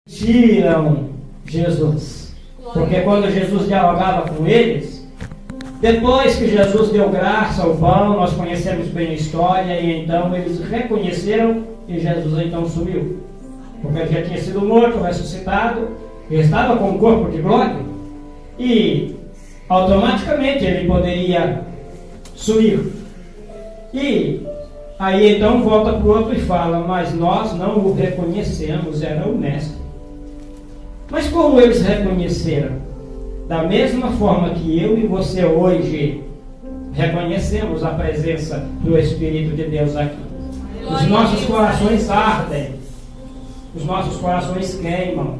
Tiram Jesus. Porque quando Jesus dialogava com eles, depois que Jesus deu graça ao pão, nós conhecemos bem a história, e então eles reconheceram que Jesus então sumiu. Porque ele já tinha sido morto, ressuscitado, ele estava com um corpo de glória, e automaticamente ele poderia sumir. E aí então volta para o outro e fala: mas nós não o reconhecemos, era o mestre. Mas como eles reconheceram? Da mesma forma que eu e você hoje reconhecemos a presença do Espírito de Deus aqui. Os nossos corações ardem, os nossos corações queimam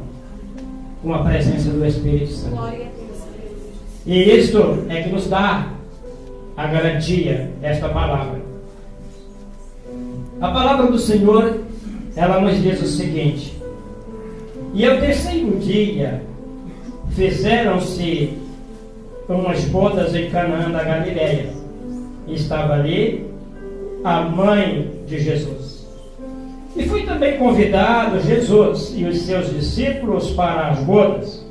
com a presença do Espírito Santo. E isto é que nos dá a garantia desta palavra. A palavra do Senhor, ela nos diz o seguinte: e ao terceiro dia fizeram-se umas bodas em Canaã da Galileia. E estava ali a mãe de Jesus. E foi também convidado Jesus e os seus discípulos para as bodas.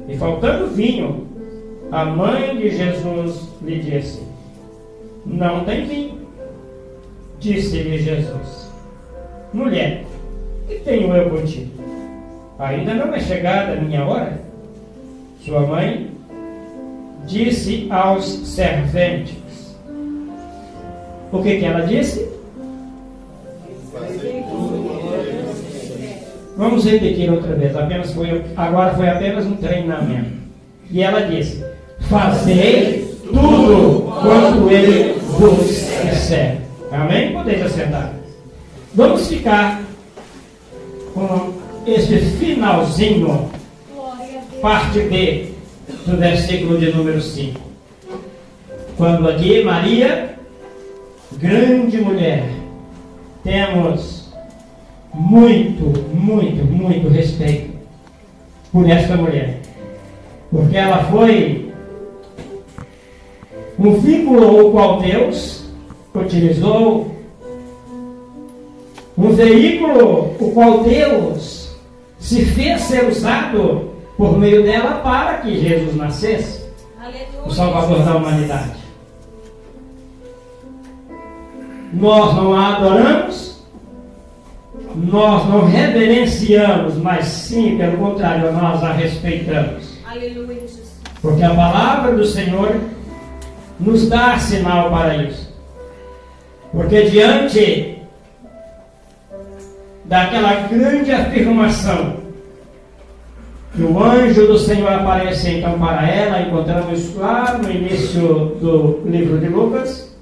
E faltando vinho, a mãe de Jesus lhe disse: não tem vinho. Disse-lhe Jesus: mulher, que tenho eu contigo? Ainda não é chegada a minha hora? Sua mãe disse aos serventes. O que ela disse? Vamos repetir outra vez. Agora foi apenas um treinamento. E ela disse: fazei tudo quanto ele vos disser. Amém? Podeis assentar. Vamos ficar com este finalzinho, parte B, do versículo de número 5. Quando aqui Maria, grande mulher, temos muito respeito por esta mulher, porque ela foi um vínculo o qual Deus utilizou, um veículo o qual Deus se fez ser usado por meio dela para que Jesus nascesse, o Salvador da humanidade. Nós não a adoramos, nós não reverenciamos, mas sim, pelo contrário, nós a respeitamos. Aleluia, Jesus. Porque a palavra do Senhor nos dá sinal para isso. Porque diante daquela grande afirmação que o anjo do Senhor aparece então para ela, encontramos lá no início do livro de Lucas,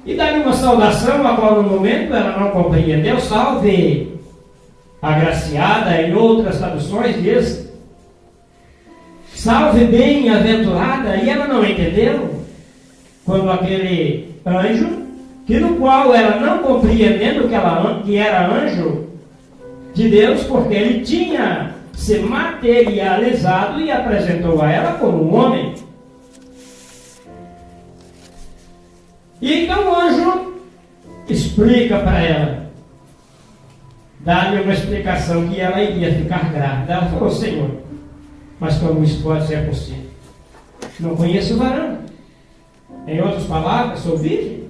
e dá-lhe uma saudação, a qual no momento ela não compreendeu. Salve, agraciada, em outras traduções diz salve, bem-aventurada, e ela não entendeu quando aquele anjo, que no qual ela não compreendendo que era anjo de Deus, porque ele tinha se materializado e apresentou a ela como um homem. E então o anjo explica para ela, dá-lhe uma explicação que ela iria ficar grávida. Ela falou: Senhor, mas como isso pode ser possível? Não conheço o varão. Em outras palavras, sou virgem.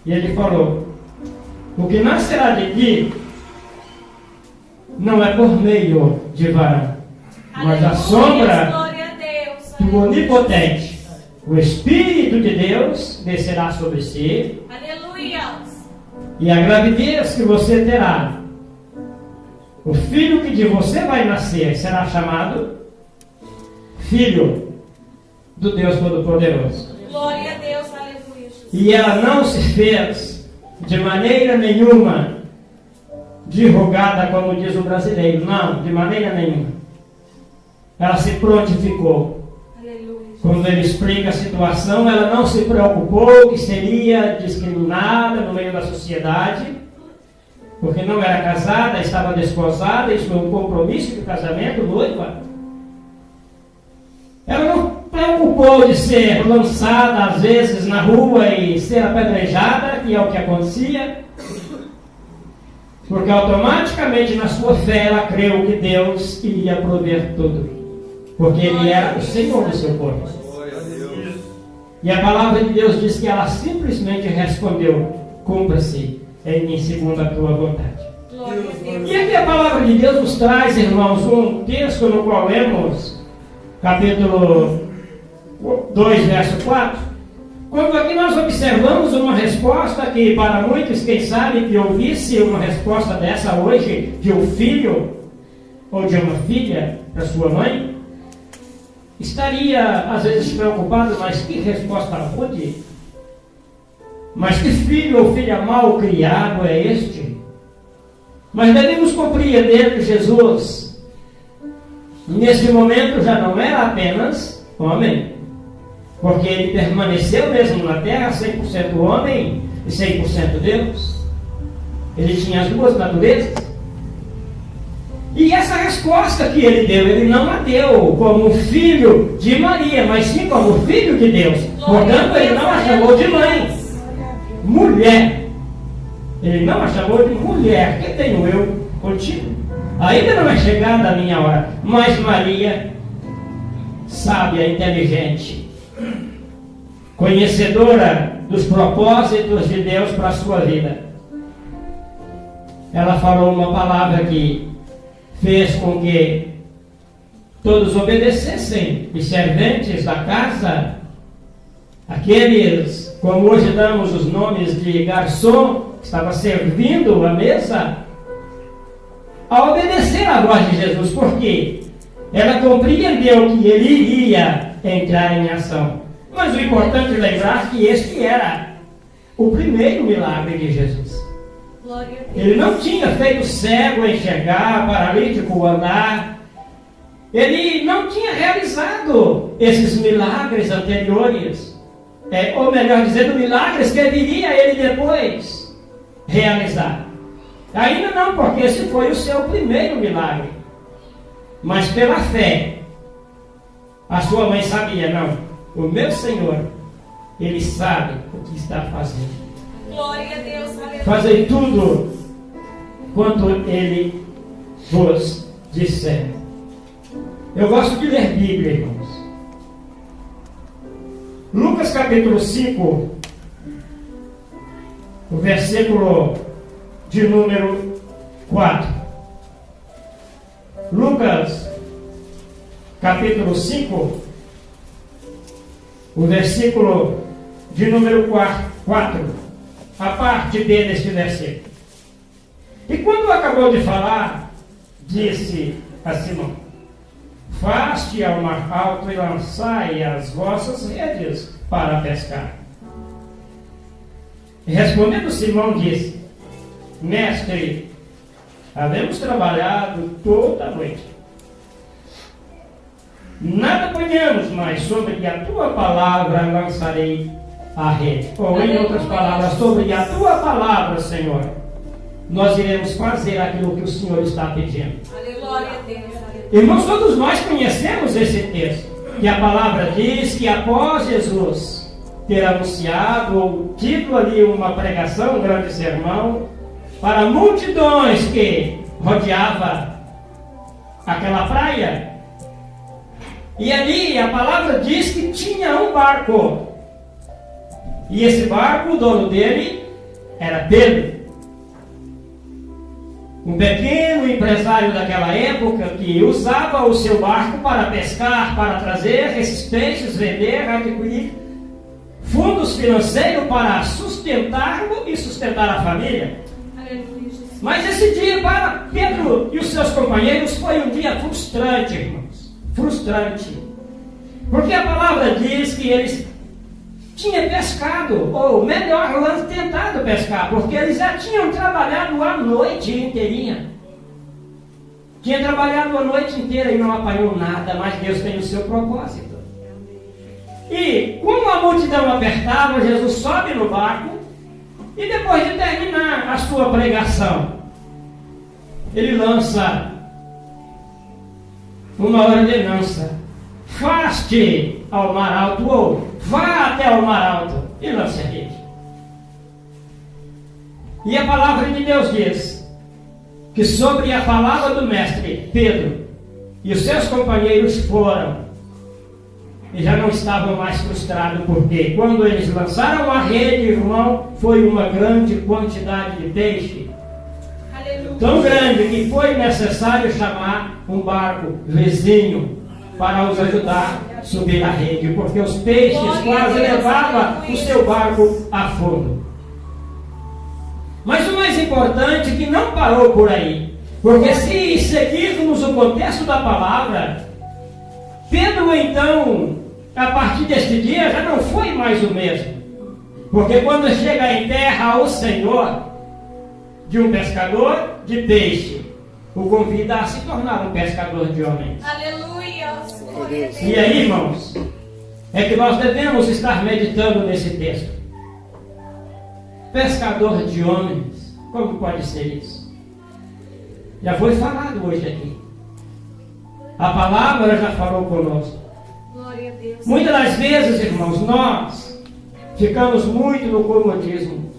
E ele falou: o que nascerá de ti não é por meio de varão, mas a sombra do Onipotente. O Espírito de Deus descerá sobre si. Aleluia. E a gravidez que você terá, o filho que de você vai nascer, será chamado Filho do Deus Todo-Poderoso. Glória a Deus, aleluia. E ela não se fez de maneira nenhuma derrogada, como diz o brasileiro. Não, de maneira nenhuma. Ela se prontificou. Quando ele explica a situação, ela não se preocupou que seria discriminada no meio da sociedade, porque não era casada, estava desposada, isso foi um compromisso de casamento, noiva. Ela não preocupou de ser lançada às vezes na rua e ser apedrejada, que é o que acontecia. Porque automaticamente na sua fé ela creu que Deus iria prover tudo. Porque Ele era o Senhor do seu povo. E a palavra de Deus diz que ela simplesmente respondeu: cumpra-se em mim segundo a tua vontade. E aqui a palavra de Deus nos traz, irmãos, um texto no qual lemos, capítulo 2, verso 4, quando aqui nós observamos uma resposta que para muitos, quem sabe, que ouvisse uma resposta dessa hoje, de um filho ou de uma filha para sua mãe, estaria às vezes preocupado, mas que resposta rude? Mas que filho ou filha mal criado é este? Mas devemos compreender que Jesus, nesse momento, já não era apenas homem, porque Ele permaneceu mesmo na terra 100% homem e 100% Deus. Ele tinha as duas naturezas. E essa resposta que Ele deu, Ele não a deu como filho de Maria, mas sim como filho de Deus. Portanto, Ele não a chamou de mãe. Mulher. Ele não a chamou de mulher. Que tenho eu contigo? Ainda não é chegada a minha hora. Mas Maria, sábia, inteligente, conhecedora dos propósitos de Deus para a sua vida, ela falou uma palavra que fez com que todos obedecessem, os serventes da casa, aqueles, como hoje damos os nomes de garçom, que estava servindo a mesa, a obedecer à voz de Jesus. Por quê? Ela compreendeu que Ele iria entrar em ação. Mas o importante é lembrar que este era o primeiro milagre de Jesus. Ele não tinha feito cego enxergar, paralítico andar. Ele não tinha realizado esses milagres anteriores. Ou melhor dizendo, milagres que viria ele depois realizar. Ainda não, porque esse foi o seu primeiro milagre. Mas pela fé, a sua mãe sabia, não, o meu Senhor, Ele sabe o que está fazendo. Glória a Deus, aleluia. Fazei tudo quanto Ele vos disser. Eu gosto de ler Bíblia, irmãos. Lucas capítulo 5, o versículo de número 4. Lucas capítulo 5, o versículo de número 4, a parte B deste versículo. E quando acabou de falar, disse a Simão: faste ao mar alto e lançai as vossas redes para pescar. E respondendo Simão disse: mestre, havemos trabalhado toda a noite, nada apanhamos, mas sobre a tua palavra lançarei a rede. Ou em outras palavras, sobre a tua palavra, Senhor, nós iremos fazer aquilo que o Senhor está pedindo. Glória a Deus. Irmãos, todos nós conhecemos esse texto, que a palavra diz que após Jesus ter anunciado ou tido ali uma pregação, um grande sermão, para multidões que rodeava aquela praia, e ali a palavra diz que tinha um barco, e esse barco, o dono dele era Pedro, um pequeno empresário daquela época que usava o seu barco para pescar, para trazer esses peixes, vender, adquirir fundos financeiros para sustentá-lo e sustentar a família. Mas esse dia para Pedro e os seus companheiros foi um dia frustrante, irmãos. Frustrante. Porque a palavra diz que eles tinham pescado, ou melhor, tentado pescar, porque eles já tinham trabalhado a noite inteirinha. Tinha trabalhado a noite inteira e não apanhou nada, mas Deus tem o seu propósito. E como a multidão apertava, Jesus sobe no barco e depois de terminar a sua pregação, ele lança uma ordenança: faste ao mar alto, ou vá até o mar alto e lance a rede. E a palavra de Deus diz que sobre a palavra do mestre Pedro e os seus companheiros foram e já não estavam mais frustrados, porque quando eles lançaram a rede, irmão, foi uma grande quantidade de peixe. Aleluia. Tão grande que foi necessário chamar um barco vizinho para os ajudar a subir a rede, porque os peixes quase levavam o seu barco a fundo. Mas o mais importante é que não parou por aí, porque se seguirmos o contexto da palavra, Pedro então, a partir deste dia, já não foi mais o mesmo, porque quando chega em terra o Senhor de um pescador de peixe, o convida a se tornar um pescador de homens. Aleluia. Glória a Deus. E aí, irmãos, é que nós devemos estar meditando nesse texto. Pescador de homens, como pode ser isso? Já foi falado hoje aqui. A palavra já falou conosco. Glória a Deus. Muitas das vezes, irmãos, nós ficamos muito no comodismo.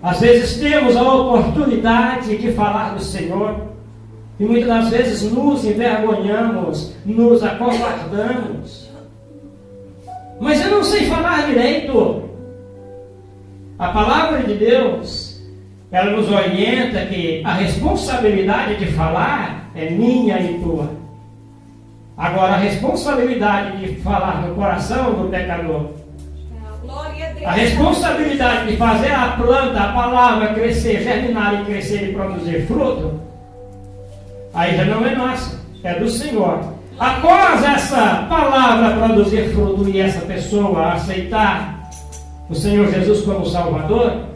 Às vezes temos a oportunidade de falar do Senhor e muitas das vezes nos envergonhamos, nos acovardamos. Mas eu não sei falar direito. A palavra de Deus, ela nos orienta que a responsabilidade de falar é minha e tua. Agora, a responsabilidade de falar no coração do pecador, Glória a Deus. a responsabilidade de fazer a planta, a palavra crescer, germinar e crescer e produzir fruto, aí já não é nossa, é do Senhor. Após essa palavra produzir fruto e essa pessoa aceitar o Senhor Jesus como Salvador,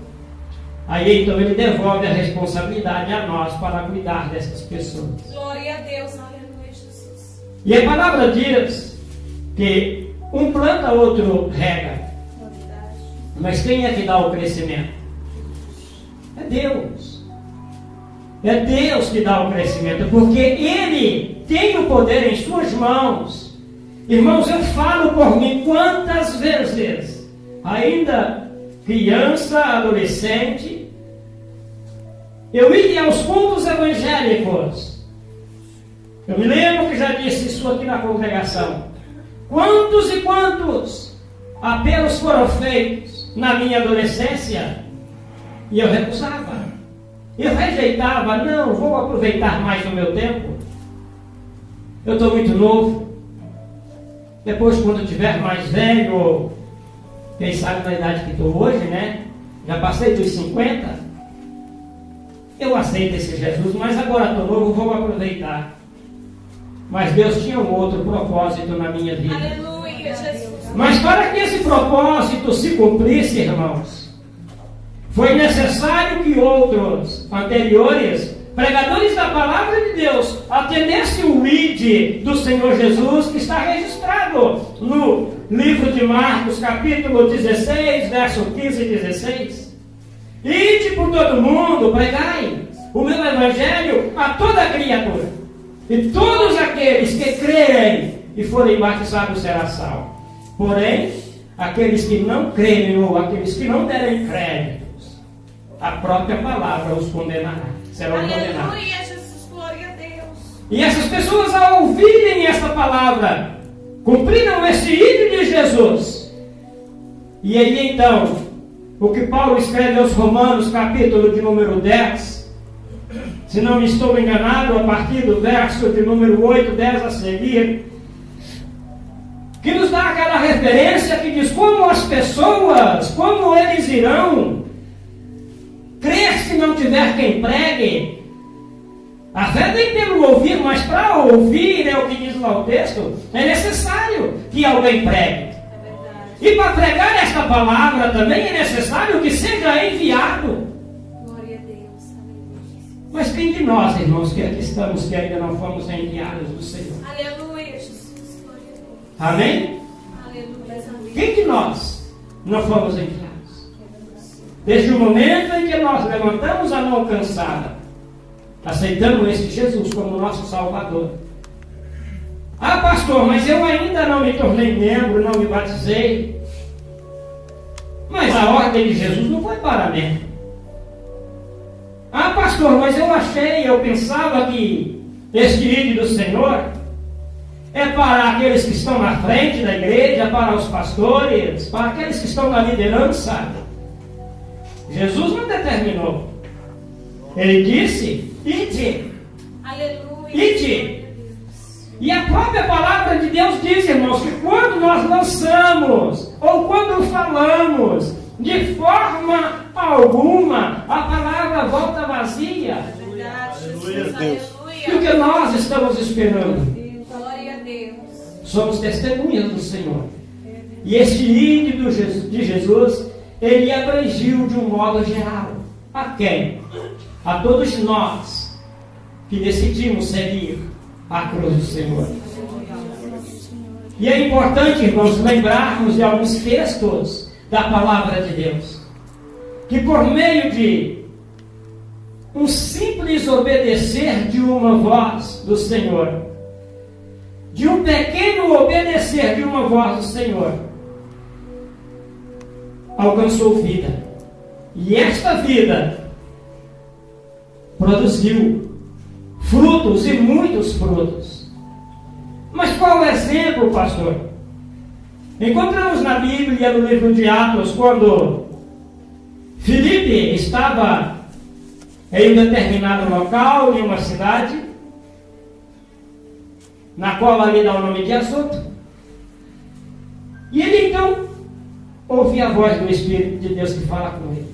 aí então Ele devolve a responsabilidade a nós para cuidar dessas pessoas. Glória a Deus. Aleluia, Jesus. E a palavra diz que um planta, outro rega. Novidade. Mas quem é que dá o crescimento? É Deus. É Deus que dá o crescimento, porque Ele tem o poder em suas mãos. Irmãos, eu falo por mim quantas vezes, ainda criança, adolescente, eu ia aos cultos evangélicos. Eu me lembro que já disse isso aqui na congregação. Quantos e quantos apelos foram feitos na minha adolescência e eu recusava. Eu rejeitava, não, vou aproveitar mais o meu tempo. Eu estou muito novo. Depois, quando eu estiver mais velho, ou quem sabe na idade que estou hoje, né? Já passei dos 50. Eu aceito esse Jesus, mas agora estou novo, vou aproveitar. Mas Deus tinha um outro propósito na minha vida. Aleluia, Jesus. Mas para que esse propósito se cumprisse, irmãos, foi necessário que outros anteriores, pregadores da palavra de Deus, atendessem o ID do Senhor Jesus, que está registrado no livro de Marcos, capítulo 16, verso 15 e 16. Ide por todo mundo, pregai o meu evangelho a toda criatura. E todos aqueles que crerem e forem batizados será salvo. Porém, aqueles que não crerem ou aqueles que não derem créditos, a própria palavra os condenará. Serão condenados. Aleluia, Jesus. Glória a Deus. E essas pessoas, ao ouvirem esta palavra, cumpriram esse ídolo de Jesus. E aí então, o que Paulo escreve aos Romanos, capítulo de número 10, se não me estou enganado, a partir do verso de número 8, 10 a seguir, que nos dá aquela referência que diz como as pessoas, como eles irão crer se não tiver quem pregue. A fé vem pelo ouvir, mas para ouvir, é o que diz lá o texto, é necessário que alguém pregue. E para pregar esta palavra também é necessário que seja enviado. Glória a Deus. Aleluia. Mas quem de nós, irmãos, que aqui estamos, que ainda não fomos enviados do Senhor? Aleluia, Jesus. Glória a Deus. Amém? Aleluia. Quem de nós não fomos enviados? Desde o momento em que nós levantamos a mão cansada, aceitamos este Jesus como nosso Salvador. Ah, pastor, mas eu ainda não me tornei membro, não me batizei. Mas a ordem de Jesus não foi para mim. Ah, pastor, pastor, mas eu pensava que este ide do Senhor é para aqueles que estão na frente da igreja, para os pastores, para aqueles que estão na liderança. Jesus não determinou. Ele disse, ide. Aleluia. Ide. E a própria palavra de Deus diz, irmãos, que quando nós lançamos, ou quando falamos, de forma alguma, a palavra volta vazia. Verdade, Aleluia, Jesus. Deus. E o que nós estamos esperando? Glória a Deus. Somos testemunhas do Senhor. E este ide de Jesus, ele abrangiu de um modo geral. A quem? A todos nós que decidimos seguir a cruz do Senhor. E é importante, irmãos, lembrarmos de alguns textos da palavra de Deus, que por meio de um simples obedecer de uma voz do Senhor, de um pequeno obedecer de uma voz do Senhor, alcançou vida. E esta vida produziu frutos e muitos frutos. Mas qual é o exemplo, pastor? Encontramos na Bíblia, no livro de Atos, quando Filipe estava em um determinado local, em uma cidade, na qual ali dá o nome de Azoto. E ele então ouve a voz do Espírito de Deus que fala com ele.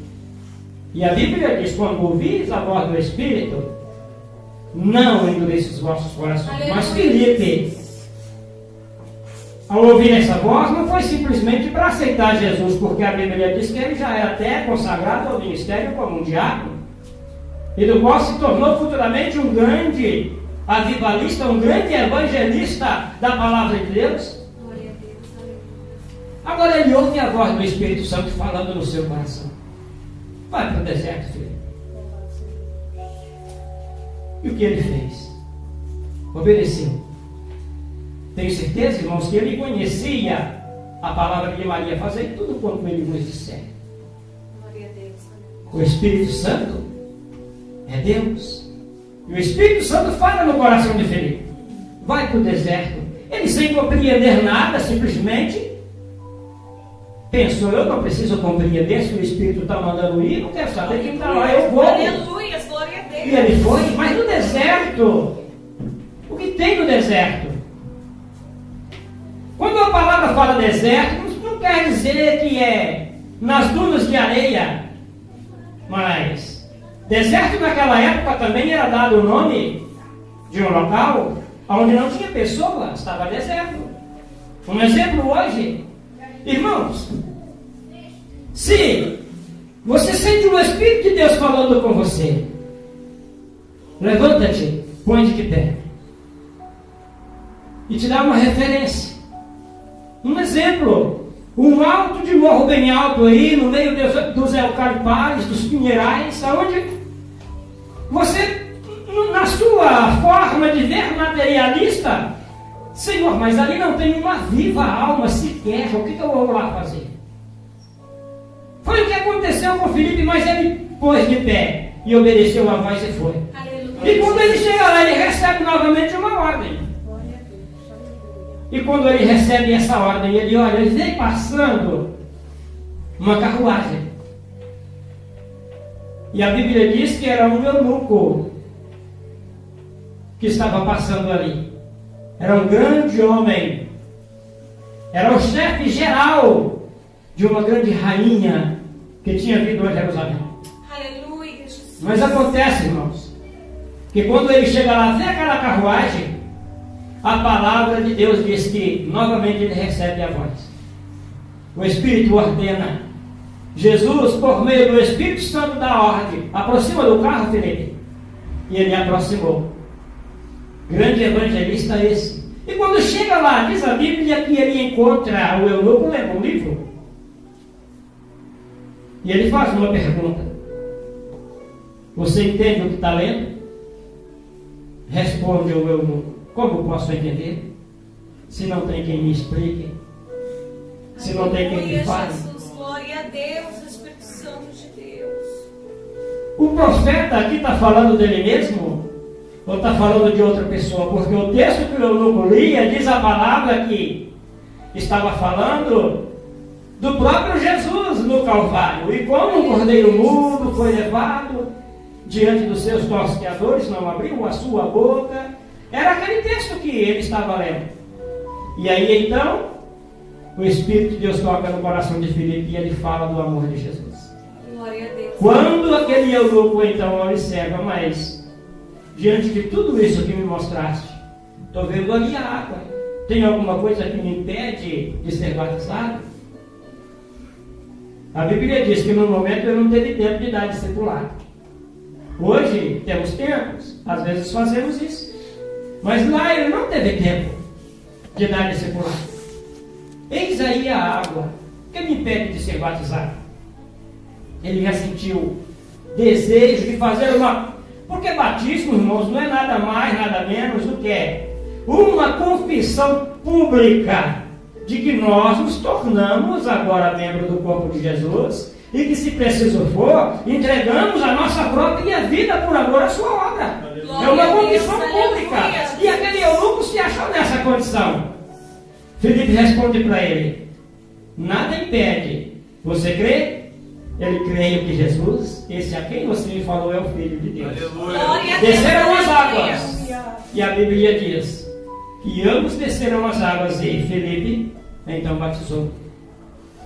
E a Bíblia diz, quando ouvis a voz do Espírito, não endureça os vossos corações. Aleluia. Mas Filipe, ao ouvir essa voz, não foi simplesmente para aceitar Jesus, porque a Bíblia diz que ele já era até consagrado ao ministério como um diácono, e do qual se tornou futuramente um grande avivalista, um grande evangelista da palavra de Deus. Glória a Deus. Aleluia. Agora ele ouve a voz do Espírito Santo falando no seu coração. Vai para o deserto, filho. E o que ele fez? Obedeceu. Tenho certeza, irmãos, que ele conhecia a palavra de Maria, fazer tudo quanto ele nos disser. Glória a Deus. Aleluia. O Espírito Santo é Deus. E o Espírito Santo fala no coração de Felipe. Vai para o deserto. Ele, sem compreender nada, simplesmente pensou, eu não preciso compreender se o Espírito está mandando ir, não quero saber quem está lá, eu vou. Aleluia, glória a Deus. E ele foi, mas no deserto, o que tem no deserto? Quando a palavra fala deserto, não quer dizer que é nas dunas de areia, mas deserto naquela época também era dado o nome de um local onde não tinha pessoa, estava deserto. Um exemplo hoje, irmãos, se você sente o Espírito de Deus falando com você, levanta-te, põe-te de pé e te dá uma referência, um exemplo, um alto de morro bem alto aí, no meio dos eucalipais, dos pinheirais, aonde você, na sua forma de ver materialista, Senhor, mas ali não tem uma viva alma sequer, o que eu vou lá fazer? Foi o que aconteceu com Filipe, mas ele pôs de pé e obedeceu a voz e foi. Aleluia. E quando ele chega lá, ele recebe novamente uma ordem. Glória a Deus. Aleluia. E quando ele recebe essa ordem, ele olha, ele vem passando uma carruagem. E a Bíblia diz que era um eunuco que estava passando ali. Era um grande homem. Era o chefe geral de uma grande rainha que tinha vindo a Jerusalém. Aleluia, Jesus. Mas acontece, irmãos, que quando ele chega lá, vê aquela carruagem, a palavra de Deus diz que novamente ele recebe a voz. O Espírito ordena. Jesus, por meio do Espírito Santo, dá ordem. Aproxima do carro, Felipe. E ele aproximou. Grande evangelista esse. E quando chega lá, diz a Bíblia que ele encontra o eunuco, leva um livro. E ele faz uma pergunta. Você entende o que está lendo? Responde o eunuco. Como posso entender? Se não tem quem me explique. Se não tem quem me Aleluia, fale. Jesus, glória a Deus, Espírito Santo de Deus. O profeta aqui está falando dele mesmo? Ou está falando de outra pessoa? Porque o texto que eu não lia diz a palavra que estava falando do próprio Jesus no Calvário. E como um cordeiro mudo foi levado diante dos seus tosqueadores, não abriu a sua boca. Era aquele texto que ele estava lendo. E aí então, o Espírito de Deus toca no coração de Filipe e ele fala do amor de Jesus. Glória a Deus. Quando aquele eunuco então observa, mas diante de tudo isso que me mostraste, estou vendo ali a água. Tem alguma coisa que me impede de ser batizado? A Bíblia diz que no momento ele não teve tempo de dar discipulado. Hoje temos tempos, às vezes fazemos isso. Mas lá ele não teve tempo de dar discipulado. Eis aí a água que me impede de ser batizado. Ele já sentiu desejo de fazer uma... Porque batismo, irmãos, não é nada mais, nada menos do que uma confissão pública de que nós nos tornamos agora membros do corpo de Jesus e que, se preciso for, entregamos a nossa própria vida por amor à sua obra. É uma confissão pública. E aquele eunuco se achou nessa condição. Filipe responde para ele: nada impede. Você crê? Ele creio que Jesus, esse a quem você me falou, é o Filho de Deus. Desceram as águas. E a Bíblia diz que ambos desceram as águas e Filipe então batizou.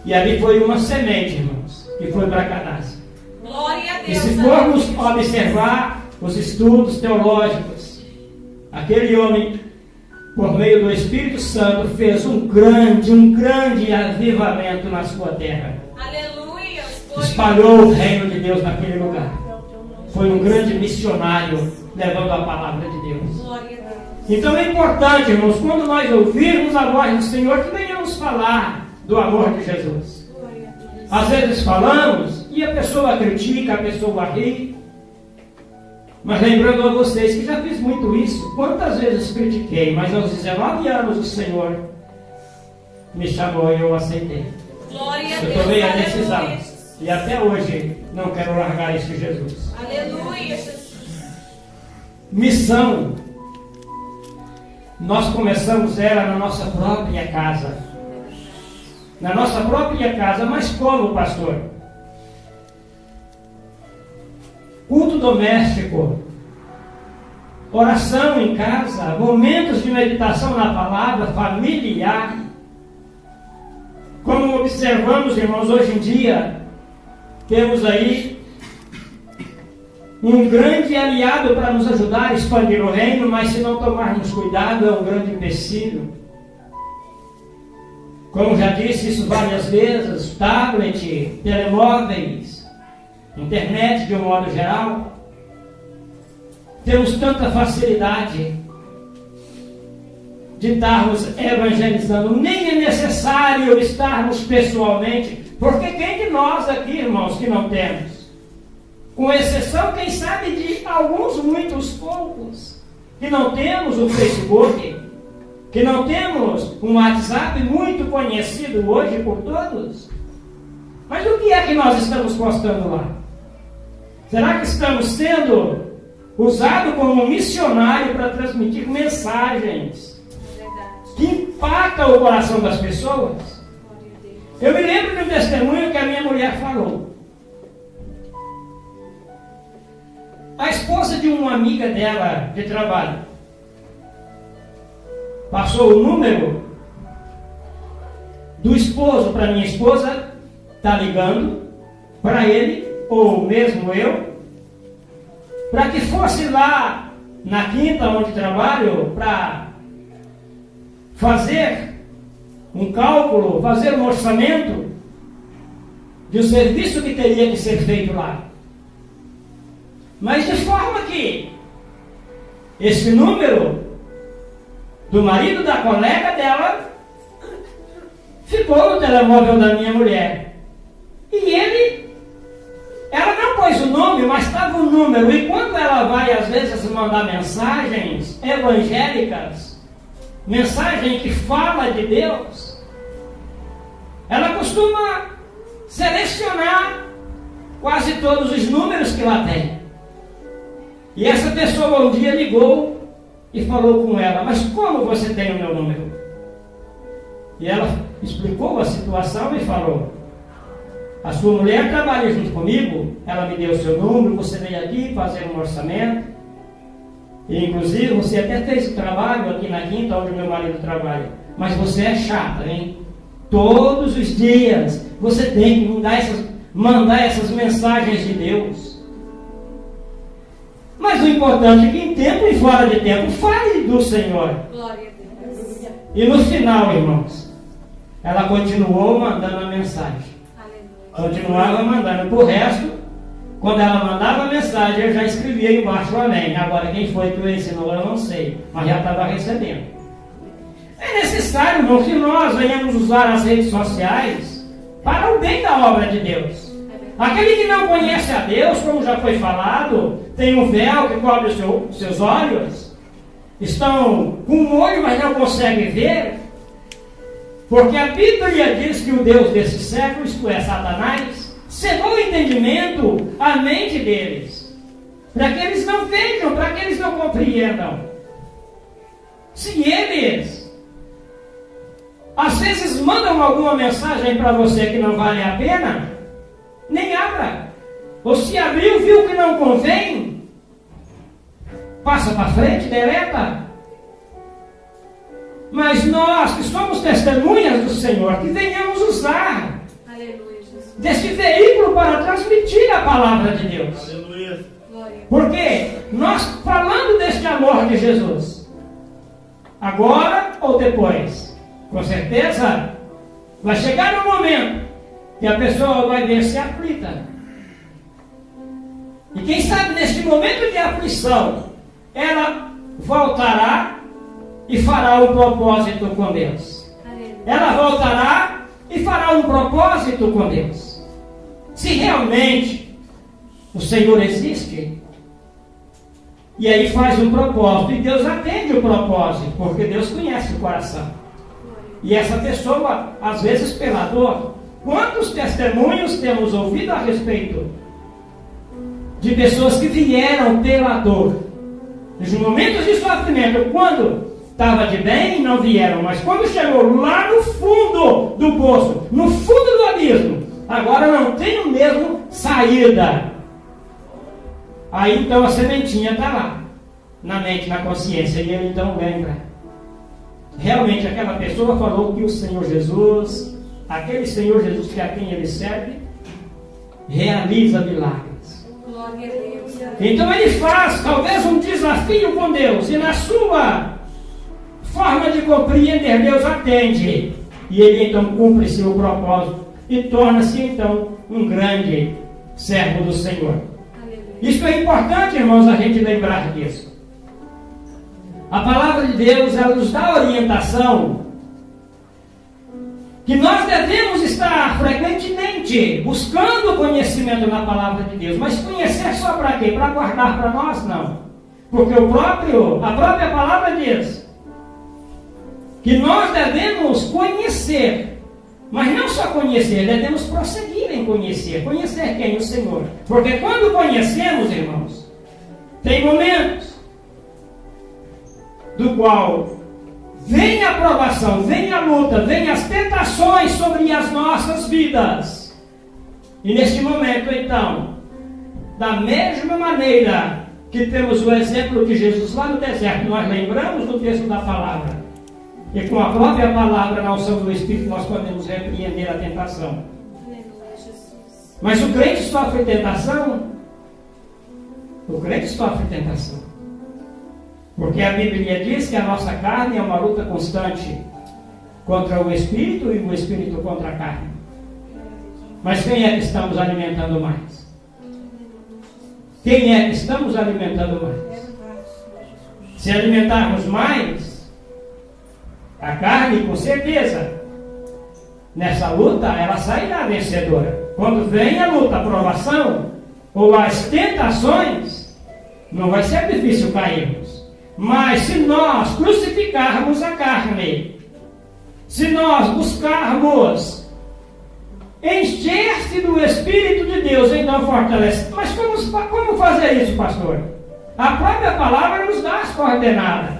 E ali foi uma semente, irmãos, que foi para Canás. Glória a Deus. E se formos observar os estudos teológicos, aquele homem, por meio do Espírito Santo, fez um grande avivamento na sua terra. Aleluia. Espalhou o reino de Deus naquele lugar. Foi um grande missionário levando a palavra de Deus. Glória a Deus. Então é importante, irmãos, quando nós ouvirmos a voz do Senhor, que venhamos falar do amor de Jesus. Glória a Deus. Às vezes falamos e a pessoa critica, a pessoa ri. Mas lembrando a vocês que já fiz muito isso. Quantas vezes critiquei, mas aos 19 anos o Senhor me chamou e eu aceitei. Glória a Eu Deus. tomei a decisão. Aleluia. E até hoje não quero largar isso de Jesus. Aleluia, Jesus. Missão. Nós começamos ela na nossa própria casa. Na nossa própria casa, mas como, pastor? Culto doméstico, oração em casa, momentos de meditação na palavra, familiar. Como observamos, irmãos, hoje em dia, temos aí um grande aliado para nos ajudar a expandir o reino, mas se não tomarmos cuidado, é um grande empecilho. Como já disse isso várias vezes, tablet, telemóveis, internet de um modo geral, temos tanta facilidade de estarmos evangelizando. Nem é necessário estarmos pessoalmente, porque quem de nós aqui, irmãos, que não temos? Com exceção, quem sabe, de alguns, muitos poucos, que não temos o Facebook, que não temos um WhatsApp muito conhecido hoje por todos. Mas o que é que nós estamos postando lá? Será que estamos sendo usados como um missionário para transmitir mensagens que impactam o coração das pessoas? Eu me lembro de um testemunho que a minha mulher falou. A esposa de uma amiga dela de trabalho passou o número do esposo para minha esposa, está ligando para ele, ou mesmo eu, para que fosse lá na quinta onde trabalho, para fazer um cálculo, fazer um orçamento de um serviço que teria que ser feito lá. Mas de forma que esse número do marido da colega dela ficou no telemóvel da minha mulher. E ela não pôs o nome, mas estava o número. E quando ela vai às vezes mandar mensagens evangélicas, mensagem que fala de Deus, ela costuma selecionar quase todos os números que lá tem. E essa pessoa um dia ligou e falou com ela: mas como você tem o meu número? E ela explicou a situação e falou: a sua mulher trabalha junto comigo, ela me deu o seu número, você veio aqui fazer um orçamento, e inclusive você até fez o trabalho aqui na quinta onde meu marido trabalha, mas você é chata, hein? Todos os dias você tem que mandar essas mensagens de Deus. Mas o importante é que em tempo e fora de tempo fale do Senhor. Glória a Deus. E no final, irmãos, ela continuou mandando a mensagem. Aleluia. Continuava mandando. Por resto, quando ela mandava a mensagem, eu já escrevia embaixo o amém. Agora, quem foi que o ensinou, eu não sei. Mas já estava recebendo. É necessário, irmão, que nós venhamos usar as redes sociais para o bem da obra de Deus. Aquele que não conhece a Deus, como já foi falado, tem um véu que cobre os seus olhos, estão com um olho, mas não conseguem ver, porque a Bíblia diz que o Deus desse século, isto é, Satanás, cegou o entendimento, a mente deles, para que eles não vejam, para que eles não compreendam. Se eles, às vezes, mandam alguma mensagem para você que não vale a pena, nem abra. Ou se abriu, viu que não convém, passa para frente, deleta. Mas nós que somos testemunhas do Senhor, que venhamos usar Aleluia, Jesus. desse veículo para transmitir a palavra de Deus. Aleluia. Glória. Porque nós, falando deste amor de Jesus, agora ou depois, com certeza vai chegar um momento que a pessoa vai ver-se aflita. E quem sabe neste momento de aflição, ela voltará e fará um propósito com Deus. Aleluia. Ela voltará e fará um propósito com Deus. Se realmente o Senhor existe, e aí faz um propósito, e Deus atende o propósito, porque Deus conhece o coração. E essa pessoa, às vezes pela dor, quantos testemunhos temos ouvido a respeito de pessoas que vieram pela dor, nos momentos de sofrimento, quando estava de bem, não vieram, mas quando chegou lá no fundo do poço, no fundo do abismo, agora não tem o mesmo saída. Aí então a sementinha está lá, na mente, na consciência, e ele então lembra. Realmente aquela pessoa falou que o Senhor Jesus, aquele Senhor Jesus que a quem ele serve, realiza milagres. Glória a Deus. Então ele faz talvez um desafio com Deus, e na sua forma de compreender, Deus atende. E ele então cumpre seu propósito e torna-se então um grande servo do Senhor. Aleluia. Isso é importante, irmãos, a gente lembrar disso. A palavra de Deus, ela nos dá orientação que nós devemos estar frequentemente buscando o conhecimento na palavra de Deus. Mas conhecer só para quê? Para guardar para nós? Não. Porque a própria palavra diz que nós devemos conhecer. Mas não só conhecer, devemos prosseguir em conhecer. Conhecer quem? O Senhor. Porque quando conhecemos, irmãos, tem momentos do qual vem a provação, vem a luta, vem as tentações sobre as nossas vidas. E neste momento, então, da mesma maneira que temos o exemplo de Jesus lá no deserto, nós lembramos do texto da palavra. E com a própria palavra, na unção do Espírito, nós podemos repreender a tentação. Aleluia, Jesus. Mas o crente sofre tentação? O crente sofre tentação. Porque a Bíblia diz que a nossa carne é uma luta constante contra o Espírito e o Espírito contra a carne. Mas quem é que estamos alimentando mais? Quem é que estamos alimentando mais? Se alimentarmos mais, a carne, com certeza, nessa luta, ela sairá vencedora. Quando vem a luta, a provação, ou as tentações, não vai ser difícil cairmos. Mas se nós crucificarmos a carne, se nós buscarmos encher-se do Espírito de Deus então fortalece. Mas como fazer isso, pastor? A própria palavra nos dá as coordenadas.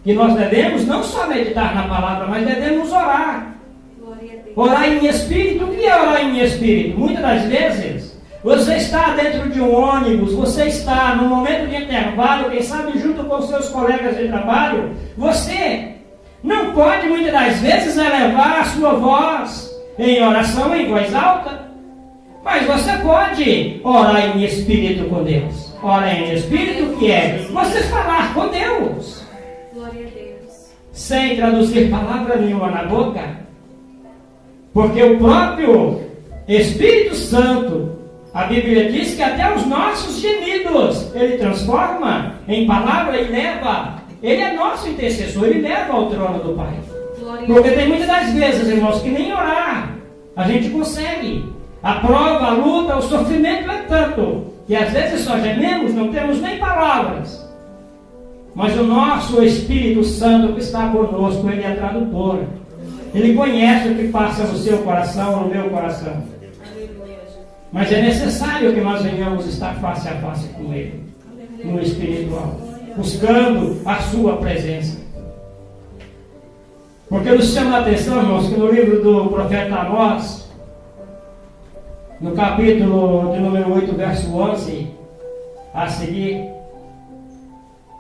Que nós devemos não só meditar na palavra, mas devemos orar. Glória a Deus. Orar em espírito. O que é orar em espírito? Muitas das vezes, você está dentro de um ônibus, você está num momento de intervalo, quem sabe junto com seus colegas de trabalho, você não pode muitas das vezes elevar a sua voz em oração em voz alta, mas você pode orar em espírito com Deus. Orar em espírito que é você falar com Deus, Glória a Deus. sem traduzir palavra nenhuma na boca, porque o próprio Espírito Santo, a Bíblia diz que até os nossos gemidos Ele transforma em palavra e leva. Ele é nosso intercessor, Ele leva ao trono do Pai. Glória a Porque Deus. tem muitas das vezes, irmãos, que nem orar a gente consegue. A prova, a luta, o sofrimento é tanto que às vezes só gememos, não temos nem palavras. Mas o nosso Espírito Santo que está conosco, Ele é tradutor. Ele conhece o que passa no seu coração, no meu coração. Aleluia, Jesus. Mas é necessário que nós venhamos estar face a face com Ele, no espiritual, buscando a sua presença. Porque nos chama a atenção, irmãos, que no livro do profeta Amós, no capítulo de número 8, verso 11, a seguir,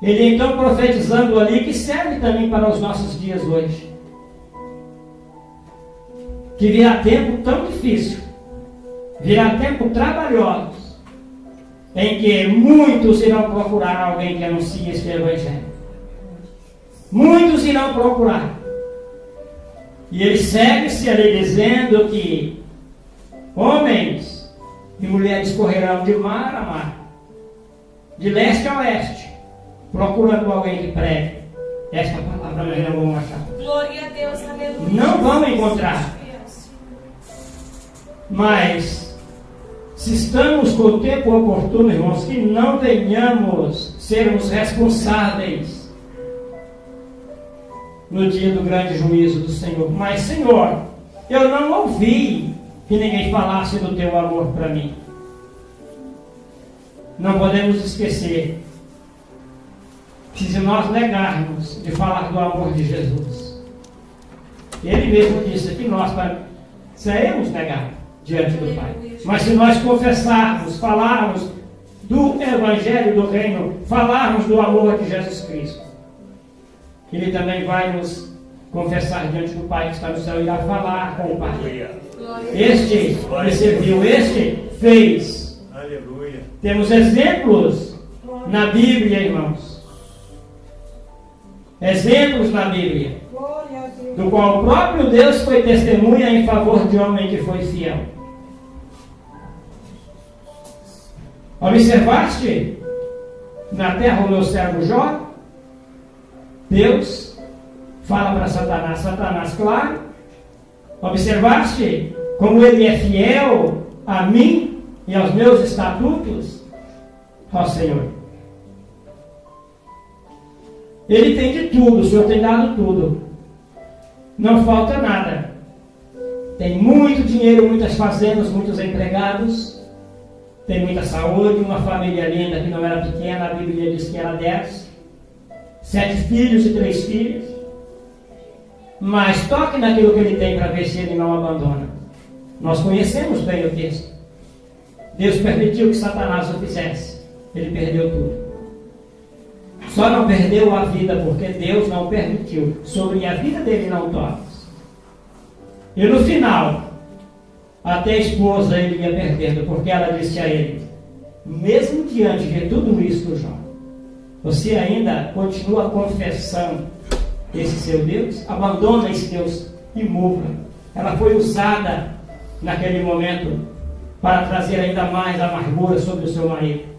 ele então profetizando ali, que serve também para os nossos dias hoje, que virá tempo tão difícil, virá tempo trabalhoso, em que muitos irão procurar alguém que anuncie este evangelho. Muitos irão procurar. E ele segue-se ali dizendo que homens e mulheres correrão de mar a mar, de leste a oeste, procurando alguém que pregue esta palavra, mas não vão achar. Glória a Deus, aleluia. Não vão encontrar. Mas, se estamos com o tempo oportuno, irmãos, que não venhamos sermos responsáveis no dia do grande juízo do Senhor. Mas, Senhor, eu não ouvi que ninguém falasse do teu amor para mim. Não podemos esquecer que se nós negarmos de falar do amor de Jesus, Ele mesmo disse que nós seremos negados diante do Pai. Mas se nós confessarmos, falarmos do Evangelho do Reino, falarmos do amor de Jesus Cristo, Ele também vai nos confessar diante do Pai que está no céu e irá falar com o Pai. Este me serviu, este fez. Aleluia. Temos exemplos na Bíblia, irmãos. Exemplos na Bíblia, do qual o próprio Deus foi testemunha em favor de homem que foi fiel. Observaste na terra o meu servo Jó? Deus fala para Satanás, Satanás, claro. Observaste como ele é fiel a mim e aos meus estatutos? Ó Senhor, Ele tem de tudo, o Senhor tem dado tudo. Não falta nada. Tem muito dinheiro, muitas fazendas, muitos empregados. Tem muita saúde, uma família linda que não era pequena, a Bíblia diz que era 10. 7 filhos e 3 filhas. Mas toque naquilo que ele tem para ver se ele não abandona. Nós conhecemos bem o texto. Deus permitiu que Satanás o fizesse. Ele perdeu tudo. Só não perdeu a vida porque Deus não permitiu. Sobre a vida dele não toques. E no final, até a esposa ele ia perdendo, porque ela disse a ele: mesmo diante de tudo isso, Jó, você ainda continua confessando esse seu Deus? Abandona esse Deus e morra. Ela foi usada naquele momento para trazer ainda mais amargura sobre o seu marido.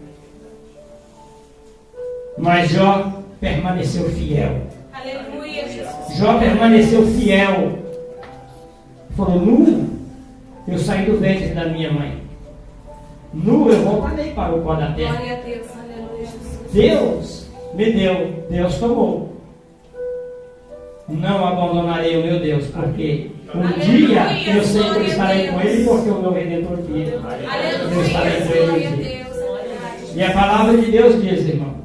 Mas Jó permaneceu fiel. Aleluia, Jesus. Jó permaneceu fiel. Falou: nu eu saí do ventre da minha mãe, nu eu voltarei para o pó da terra. Glória a Deus, aleluia, Jesus. Deus me deu, Deus tomou. Não abandonarei o meu Deus, porque Um dia eu sei que eu estarei com Ele porque o meu Redentor vive. Eu estarei com Ele um dia. E a palavra de Deus diz, irmão,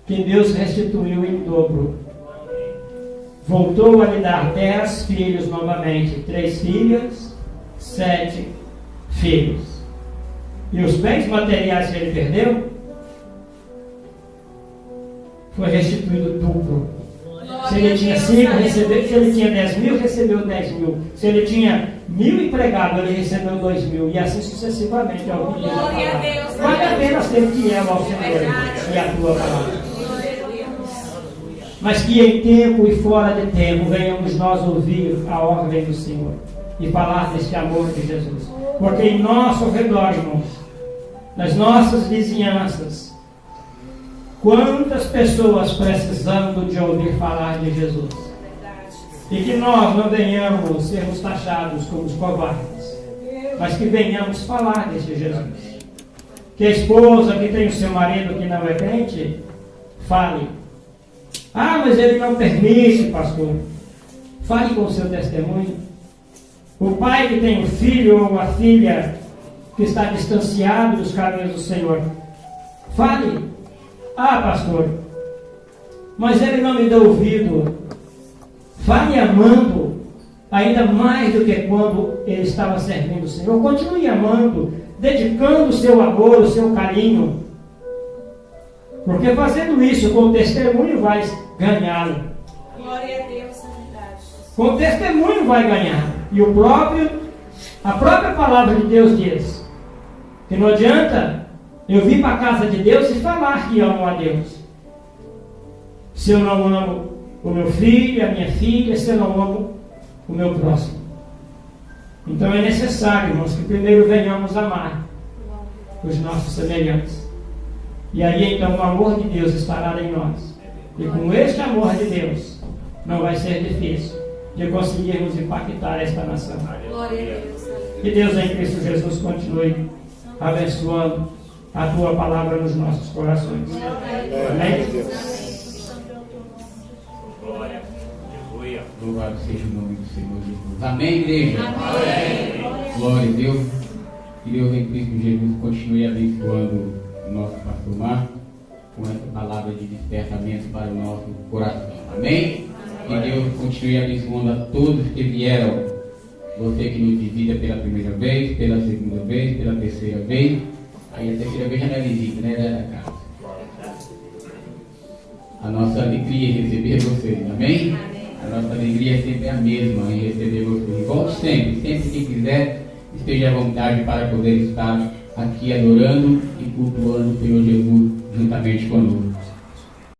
que Deus restituiu em dobro. Voltou a lhe dar 10 filhos novamente, 3 filhas, 7 filhos. E os bens materiais que ele perdeu, foi restituído duplo. Se ele tinha 5, recebeu. Se ele tinha 10 mil, recebeu 10 mil. Se ele tinha 1.000 empregados, ele recebeu 2.000. E assim sucessivamente. Vale a pena ser fiel ao Senhor e à tua palavra. Mas que em tempo e fora de tempo venhamos nós ouvir a ordem do Senhor e falar deste amor de Jesus. Porque em nosso redor, irmãos, nas nossas vizinhanças, quantas pessoas precisando de ouvir falar de Jesus? E que nós não venhamos sermos taxados como os covardes, mas que venhamos falar deste Jesus. Que a esposa que tem o seu marido que não é crente, fale. Ah, mas ele não permite, pastor. Fale com o seu testemunho. O pai que tem um filho ou a filha que está distanciado dos caminhos do Senhor, fale. Ah, pastor, mas ele não me deu ouvido. Fale amando, ainda mais do que quando ele estava servindo o Senhor. Continue amando, dedicando o seu amor, o seu carinho. Porque fazendo isso com o testemunho vai ganhá-lo. Glória a Deus, sanidade. Com o testemunho vai ganhar. E a própria palavra de Deus diz que não adianta eu vir para a casa de Deus e falar que amo a Deus, se eu não amo o meu filho, a minha filha, se eu não amo o meu próximo. Então é necessário, irmãos, que primeiro venhamos amar os nossos semelhantes. E aí então o amor de Deus estará em nós. E com este amor de Deus, não vai ser difícil de conseguirmos impactar esta nação. Glória a Deus. Que Deus em Cristo Jesus continue abençoando a tua palavra nos nossos corações. Amém? Glória. Aleluia. Louvado seja o nome do Senhor Jesus. Amém, igreja? Amém. Glória a Deus. Que Deus em Cristo Jesus continue abençoando o nosso pastor Marcos com essa palavra de despertamento para o nosso coração. Amém? Que Deus continue abençoando a todos que vieram. Você que nos visita pela primeira vez, pela segunda vez, pela terceira vez. Aí a terceira vez já não é visita, né? Já é da casa. A nossa alegria é receber vocês, amém? A nossa alegria sempre é a mesma em receber vocês. Volte sempre que quiser, esteja à vontade para poder estar aqui adorando e cultuando o Senhor Jesus juntamente conosco.